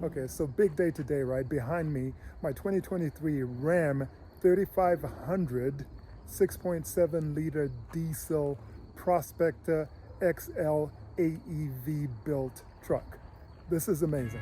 Okay, so big day today, right? Behind me, my 2023 Ram 3500 6.7 liter diesel Prospector XL AEV built truck. This is amazing.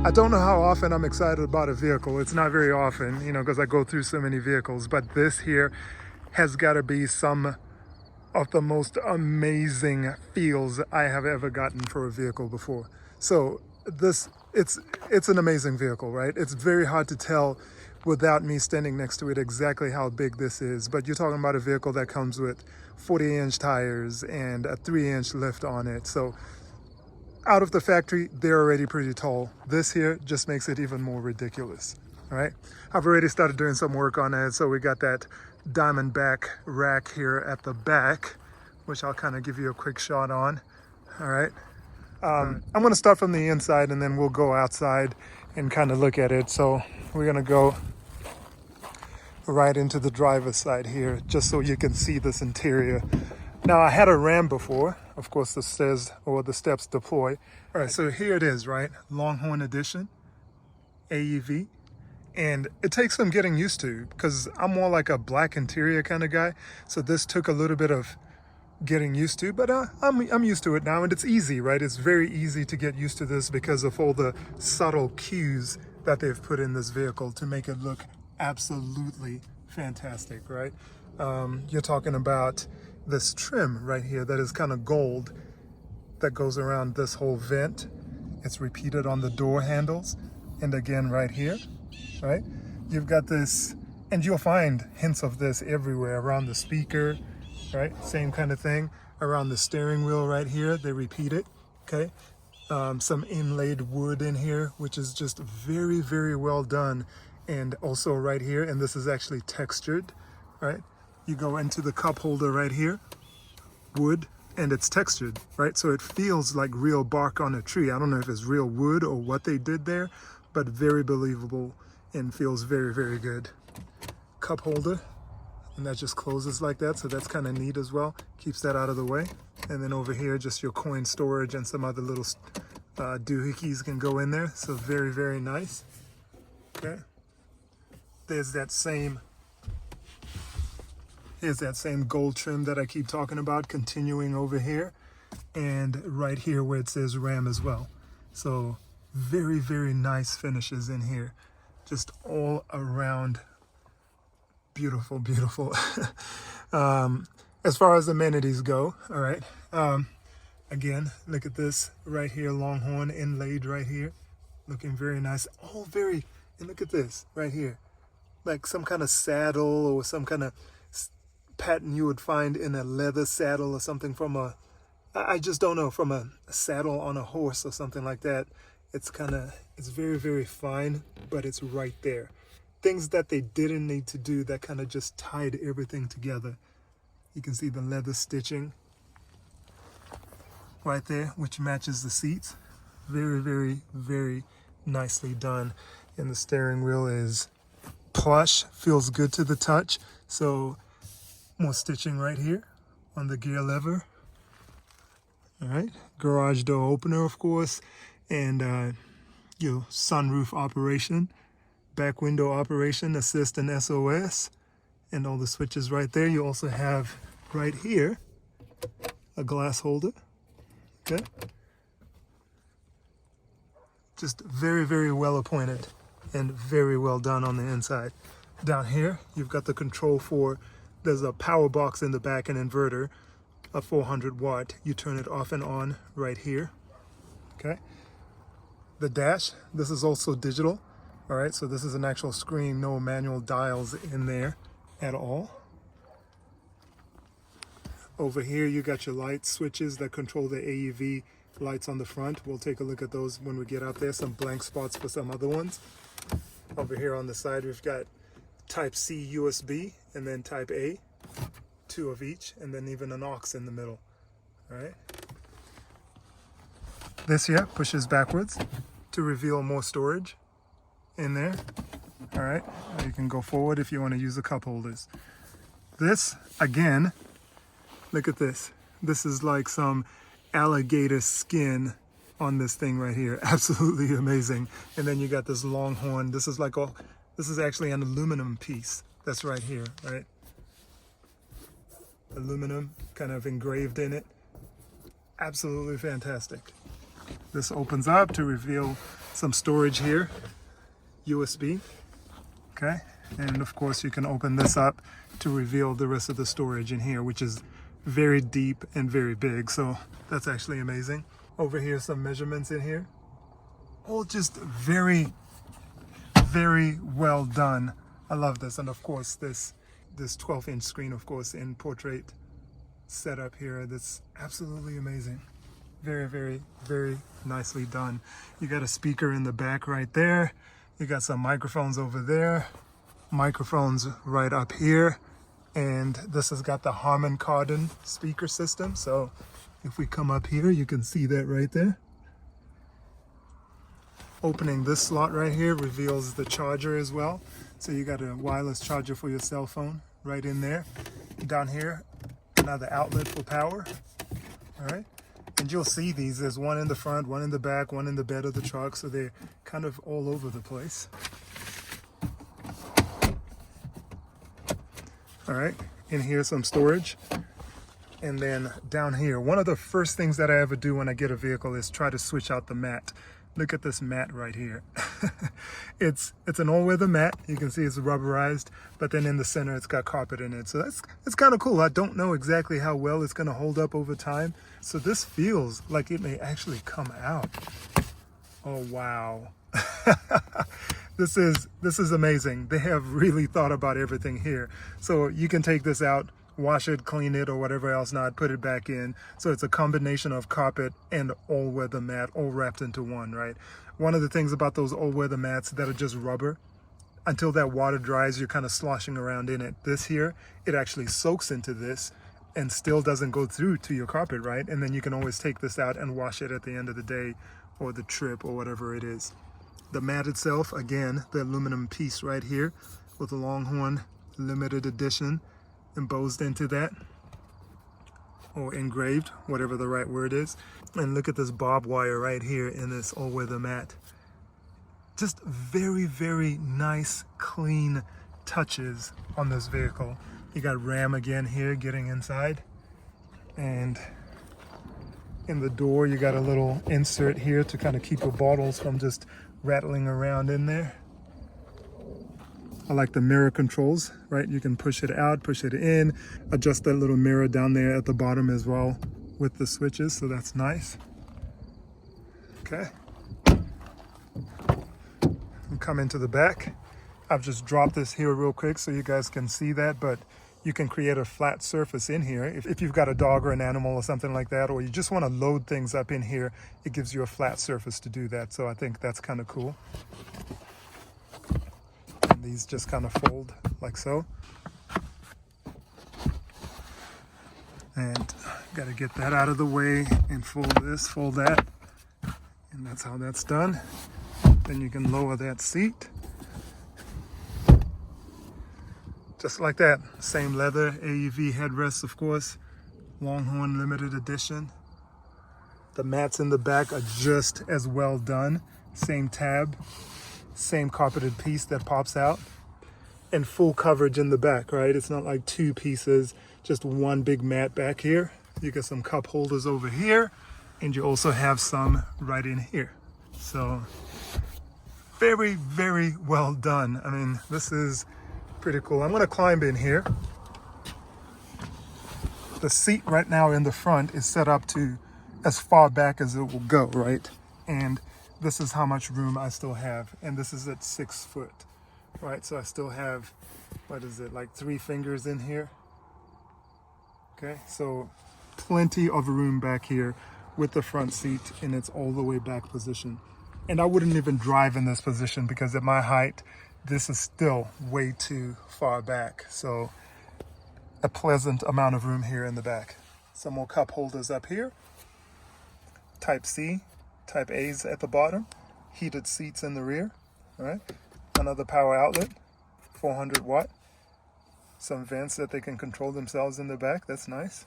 I don't know how often I'm excited about a vehicle. It's not very often, because I go through so many vehicles, but this here has got to be some of the most amazing feels I have ever gotten for a vehicle before. So it's an amazing vehicle, right? It's very hard to tell without me standing next to it exactly how big this is, but you're talking about a vehicle that comes with 40-inch tires and a 3-inch lift on it. So out of the factory, they're already pretty tall. This here just makes it even more ridiculous, all right? I've already started doing some work on it. So we got that diamond back rack here at the back, which I'll kind of give you a quick shot on, all right? I'm gonna start from the inside and then we'll go outside and kind of look at it. So we're gonna go right into the driver's side here, just so you can see this interior. Now, I had a Ram before. Of course, the stairs or the steps deploy. All right, so here it is, right? Longhorn edition, AEV. And it takes some getting used to because I'm more like a black interior kind of guy. So this took a little bit of getting used to, but I'm used to it now, and it's easy, right? It's very easy to get used to this because of all the subtle cues that they've put in this vehicle to make it look absolutely fantastic, right? You're talking about this trim right here that is kind of gold that goes around this whole vent. It's repeated on the door handles and again right here, right? You've got this, and you'll find hints of this everywhere around the speaker, right? Same kind of thing around the steering wheel right here. They repeat it, okay? Some inlaid wood in here, which is just very, very well done. And also right here, and this is actually textured, right? You go into the cup holder right here, wood, and it's textured, right? So it feels like real bark on a tree. I don't know if it's real wood or what they did there, but very believable and feels very, very good. Cup holder, and that just closes like that, so that's kind of neat as well. Keeps that out of the way. And then over here, just your coin storage and some other little doohickeys can go in there. So very, very nice. Okay. Here's that same gold trim that I keep talking about, continuing over here and right here where it says Ram as well. So very, very nice finishes in here. Just all around beautiful, beautiful. As far as amenities go, all right. Again, look at this right here, Longhorn inlaid right here. Looking very nice. All very, and look at this right here. Like some kind of saddle or some kind of pattern you would find in a leather saddle or something from a, I just don't know, from a saddle on a horse or something like that. It's it's very, very fine, but it's right there. Things that they didn't need to do that kind of just tied everything together. You can see the leather stitching right there, which matches the seats. Very, very, very nicely done. And the steering wheel is plush, feels good to the touch. So more stitching right here on the gear lever. All right, garage door opener, of course, and your sunroof operation, back window operation, assist and SOS, and all the switches right there. You also have right here a glass holder. Okay, just very, very well appointed and very well done on the inside. Down here, you've got the control for, there's a power box in the back, an inverter, a 400 watt. You turn it off and on right here. Okay. The dash, this is also digital. All right, so this is an actual screen, no manual dials in there at all. Over here, you got your light switches that control the AEV lights on the front. We'll take a look at those when we get out there. Some blank spots for some other ones. Over here on the side, we've got type C USB and then type A, 2 of each, and then even an aux in the middle. All right. This here pushes backwards to reveal more storage in there. All right. You can go forward if you want to use the cup holders. This, again, look at this. This is like some alligator skin on this thing right here. Absolutely amazing. And then you got this Longhorn. This is like this is actually an aluminum piece that's right here, right? Aluminum kind of engraved in it. Absolutely fantastic. This opens up to reveal some storage here. USB. Okay. And of course you can open this up to reveal the rest of the storage in here, which is very deep and very big. So that's actually amazing. Over here, some measurements in here. All just very, very well done. I love this. And of course, this 12-inch screen, of course, in portrait setup here. That's absolutely amazing. Very, very, very nicely done. You got a speaker in the back right there. You got some microphones over there. Microphones right up here. And this has got the Harman Kardon speaker system. So if we come up here, you can see that right there. Opening this slot right here reveals the charger as well. So you got a wireless charger for your cell phone right in there. Down here, another outlet for power. All right. And you'll see these. There's one in the front, one in the back, one in the bed of the truck. So they're kind of all over the place. All right, in here some storage. And then down here, one of the first things that I ever do when I get a vehicle is try to switch out the mat. Look at this mat right here. It's an all-weather mat. You can see it's rubberized, but then in the center it's got carpet in it. So that's kind of cool. I don't know exactly how well it's going to hold up over time. So this feels like it may actually come out. Oh wow. This is amazing. They have really thought about everything here. So you can take this out, wash it, clean it, or whatever else not, put it back in. So it's a combination of carpet and all-weather mat all wrapped into one, right? One of the things about those all-weather mats that are just rubber, until that water dries, you're kind of sloshing around in it. This here, it actually soaks into this and still doesn't go through to your carpet, right? And then you can always take this out and wash it at the end of the day or the trip or whatever it is. The mat itself, again, the aluminum piece right here with the Longhorn limited edition embossed into that, or engraved, whatever the right word is. And look at this barbed wire right here in this all-weather mat. Just very, very nice, clean touches on this vehicle. You got RAM again here getting inside. And in the door, you got a little insert here to kind of keep your bottles from just rattling around in there. I like the mirror controls, right? You can push it out, push it in, adjust that little mirror down there at the bottom as well with the switches, so that's nice. Okay. and come into the back. I've just dropped this here real quick so you guys can see that, but you can create a flat surface in here. If you've got a dog or an animal or something like that, or you just want to load things up in here, it gives you a flat surface to do that. So I think that's kind of cool. And these just kind of fold like so. And got to get that out of the way and fold this, fold that. And that's how that's done. Then you can lower that seat. Just like that. Same leather, AEV headrests, of course. Longhorn limited edition. The mats in the back are just as well done. Same tab, same carpeted piece that pops out. And full coverage in the back, right? It's not like two pieces, just one big mat back here. You got some cup holders over here, and you also have some right in here. So very, very well done. I mean, this is pretty cool. I'm gonna climb in here. The seat right now in the front is set up to as far back as it will go, right? And this is how much room I still have. And this is at 6 foot, right? So I still have, what is it, like 3 fingers in here? Okay, so plenty of room back here with the front seat in its all the way back position. And I wouldn't even drive in this position because at my height, this is still way too far back. So a pleasant amount of room here in the back. Some more cup holders up here. Type C, Type A's at the bottom. Heated seats in the rear, all right? Another power outlet, 400 watt. Some vents that they can control themselves in the back, that's nice.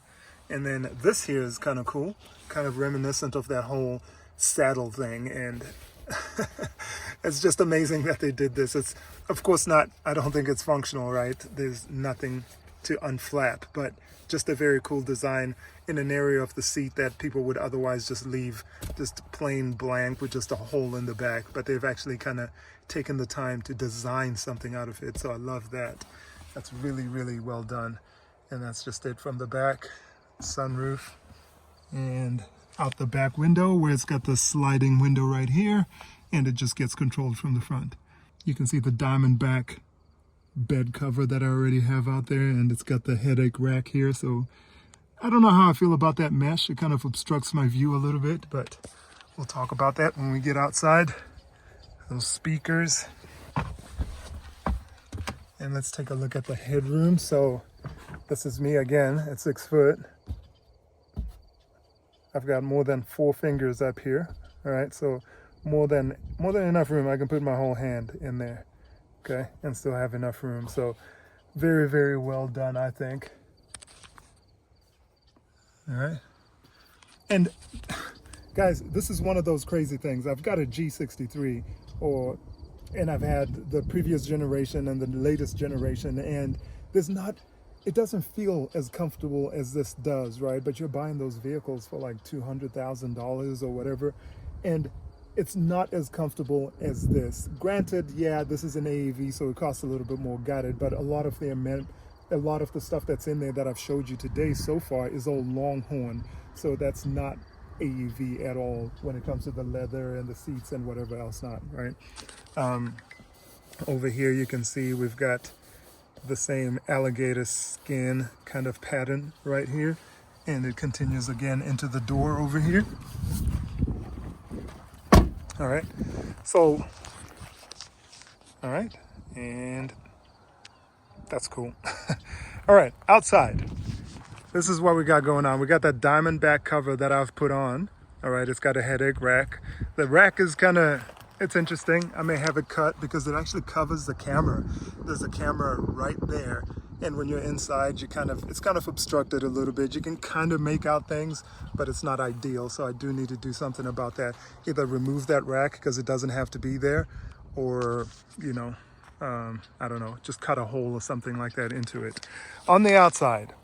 And then this here is kind of cool, kind of reminiscent of that whole saddle thing. And it's just amazing that they did this. It's, of course, not, I don't think it's functional, right? There's nothing to unflap, but just a very cool design in an area of the seat that people would otherwise just leave just plain blank with just a hole in the back. But they've actually kind of taken the time to design something out of it. So I love that. That's really, really well done. And that's just it from the back. Sunroof. And out the back window where it's got the sliding window right here. And it just gets controlled from the front. You can see the Diamondback bed cover that I already have out there. And it's got the headache rack here. So I don't know how I feel about that mesh. It kind of obstructs my view a little bit. But we'll talk about that when we get outside. Those speakers. And let's take a look at the headroom. So this is me again at 6 foot. I've got more than 4 fingers up here. All right, so more than enough room. I can put my whole hand in there, okay, and still have enough room. So very, very well done, I think. All right. And guys, this is one of those crazy things. I've got a G63 and I've had the previous generation and the latest generation, and it doesn't feel as comfortable as this does, right? But you're buying those vehicles for like $200,000 or whatever, and it's not as comfortable as this. Granted, yeah, this is an AEV, so it costs a little bit more, got it, but a lot of the stuff that's in there that I've showed you today so far is all Longhorn, so that's not AEV at all when it comes to the leather and the seats and whatever else not, right? Over here you can see we've got the same alligator skin kind of pattern right here, and it continues again into the door over here. All right, so all right, and that's cool. All right, outside. This is what we got going on. We got that Diamondback cover that I've put on. All right, it's got a headache rack. The rack is it's interesting. I may have it cut because it actually covers the camera. There's a camera right there. And when you're inside, it's kind of obstructed a little bit. You can kind of make out things, but it's not ideal. So I do need to do something about that. Either remove that rack because it doesn't have to be there, or, I don't know, just cut a hole or something like that into it. On the outside,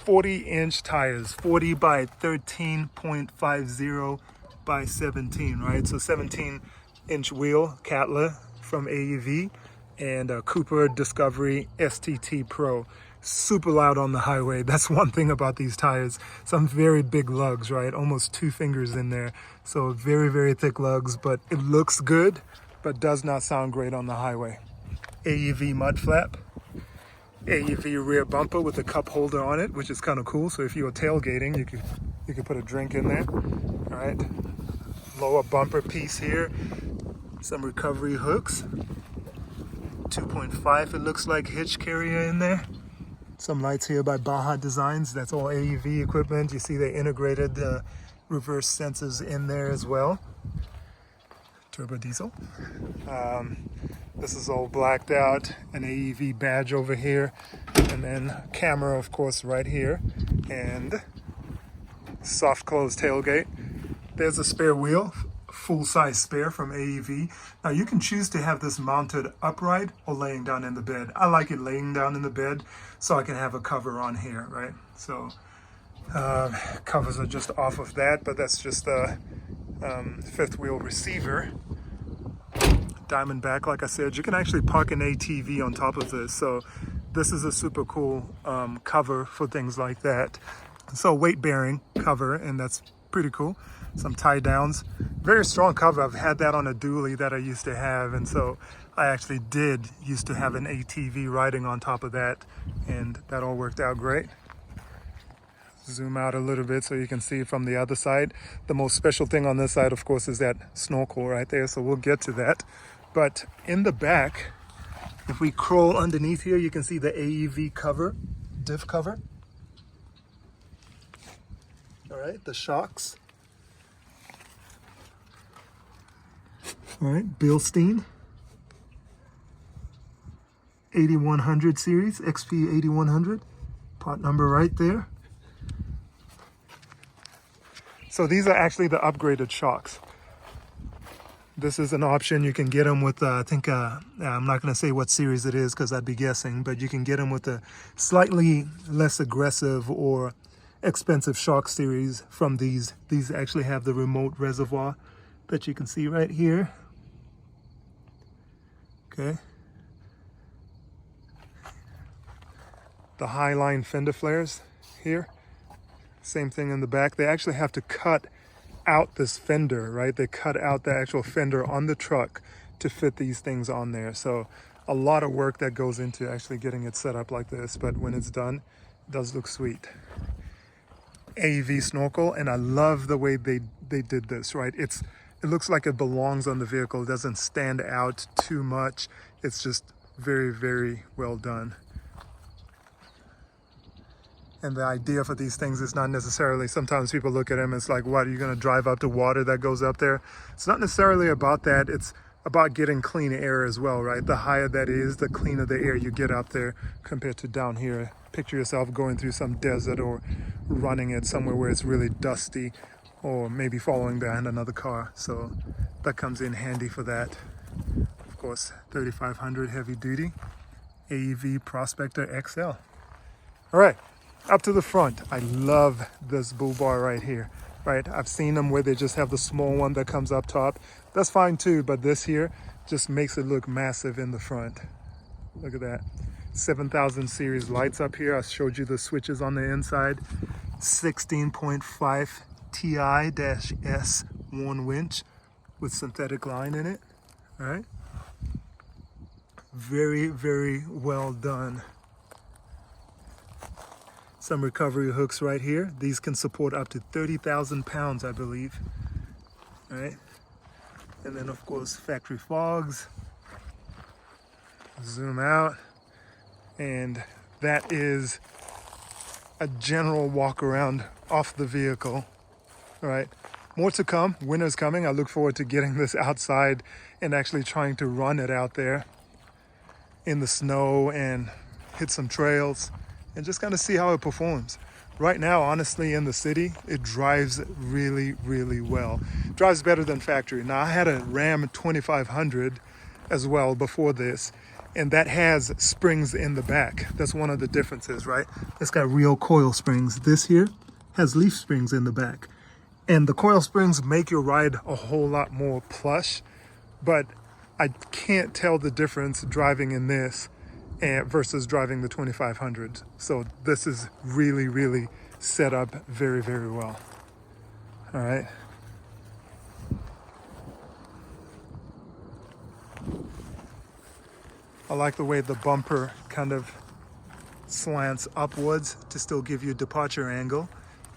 40-inch tires, 40 by 13.50 by 17, right? So 17-inch wheel, Cattler from AEV, and a Cooper Discovery STT Pro. Super loud on the highway. That's one thing about these tires. Some very big lugs, right? Almost 2 fingers in there. So very, very thick lugs, but it looks good. but does not sound great on the highway. AEV mud flap, AEV rear bumper with a cup holder on it, which is kind of cool. So if you were tailgating, you could put a drink in there. All right, lower bumper piece here, some recovery hooks, 2.5 it looks like hitch carrier in there. Some lights here by Baja Designs. That's all AEV equipment. You see they integrated reverse sensors in there as well. Turbo diesel. This is all blacked out. An AEV badge over here, and then camera, of course, right here, and soft close tailgate. There's a spare wheel, full-size spare from AEV. Now you can choose to have this mounted upright or laying down in the bed. I like it laying down in the bed so I can have a cover on here, right? So covers are just off of that, but that's just a fifth wheel receiver. Diamond back, like I said, you can actually park an ATV on top of this. So this is a super cool cover for things like that. So weight bearing cover, and that's pretty cool. Some tie downs, very strong cover. I've had that on a dually that I used to have, and so I actually used to have an ATV riding on top of that, and that all worked out great. Zoom out a little bit so you can see from the other side. The most special thing on this side, of course, is that snorkel right there, so we'll get to that. But in the back, if we crawl underneath here, you can see the AEV cover, diff cover. All right, the shocks. All right, Bilstein 8100 series, XP 8100, part number right there. So these are actually the upgraded shocks. This is an option. You can get them with, I think, I'm not going to say what series it is because I'd be guessing, but you can get them with a slightly less aggressive or expensive shock series from these. These actually have the remote reservoir that you can see right here. Okay. The Highline fender flares here. Same thing in the back. They actually have to cut out this fender, right? They cut out the actual fender on the truck to fit these things on there. So a lot of work that goes into actually getting it set up like this, but when it's done, it does look sweet. AEV snorkel, and I love the way they did this, right? It looks like it belongs on the vehicle. It doesn't stand out too much. It's just very, very well done. And the idea for these things is not necessarily, sometimes people look at them, it's like, what, are you going to drive up to water that goes up there? It's not necessarily about that. It's about getting clean air as well, right? The higher that is, the cleaner the air you get up there compared to down here. Picture yourself going through some desert or running it somewhere where it's really dusty, or maybe following behind another car. So that comes in handy for that. Of course, 3500 heavy duty, AEV Prospector XL. All right. Up to the front, I love this bull bar right here, right? I've seen them where they just have the small one that comes up top. That's fine too, but this here just makes it look massive in the front. Look at that. 7000 series lights up here. I showed you the switches on the inside. 16.5 Ti-S worn winch with synthetic line in it, all right? Very, very well done. Some recovery hooks right here. These can support up to 30,000 pounds, I believe. All right. And then, of course, factory fogs. Zoom out. And that is a general walk around off the vehicle. All right. More to come. Winter's coming. I look forward to getting this outside and actually trying to run it out there in the snow and hit some trails and just kind of see how it performs. Right now, honestly, in the city, it drives really, really well. It drives better than factory. Now, I had a Ram 2500 as well before this, and that has springs in the back. That's one of the differences, right? It's got real coil springs. This here has leaf springs in the back. And the coil springs make your ride a whole lot more plush, but I can't tell the difference driving in this versus driving the 2500. So this is really, really set up very, very well. All right. like the way the bumper kind of slants upwards to still give you departure angle.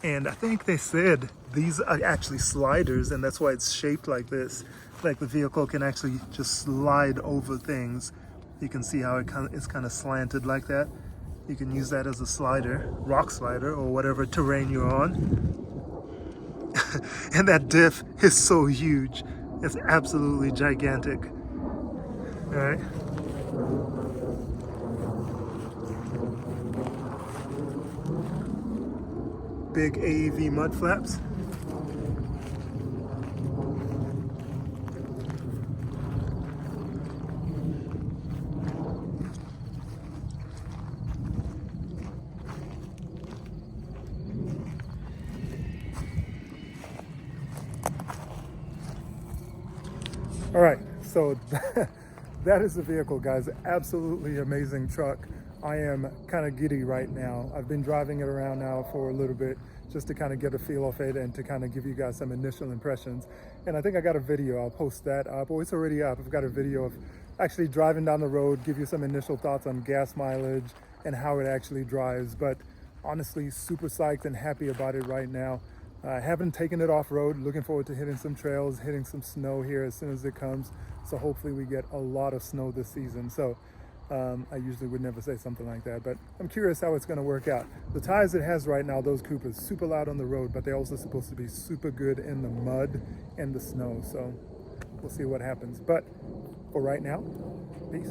And I think they said these are actually sliders, and that's why it's shaped like this. Like the vehicle can actually just slide over things. You can see how it's kind of slanted like that. You can use that as a slider, rock slider, or whatever terrain you're on. And that diff is so huge. It's absolutely gigantic. All right. Big AEV mud flaps. All right, so that is the vehicle, guys. Absolutely amazing truck. I am kind of giddy right now. I've been driving it around now for a little bit just to kind of get a feel of it and to kind of give you guys some initial impressions. And I think I got a video. I'll post that up. Oh, it's already up. I've got a video of actually driving down the road, give you some initial thoughts on gas mileage and how it actually drives. But honestly, super psyched and happy about it right now. I haven't taken it off-road. Looking forward to hitting some trails, hitting some snow here as soon as it comes. So hopefully we get a lot of snow this season. So I usually would never say something like that, but I'm curious how it's going to work out. The tires it has right now, those Coopers, super loud on the road, but they're also supposed to be super good in the mud and the snow. So we'll see what happens. But for right now, peace.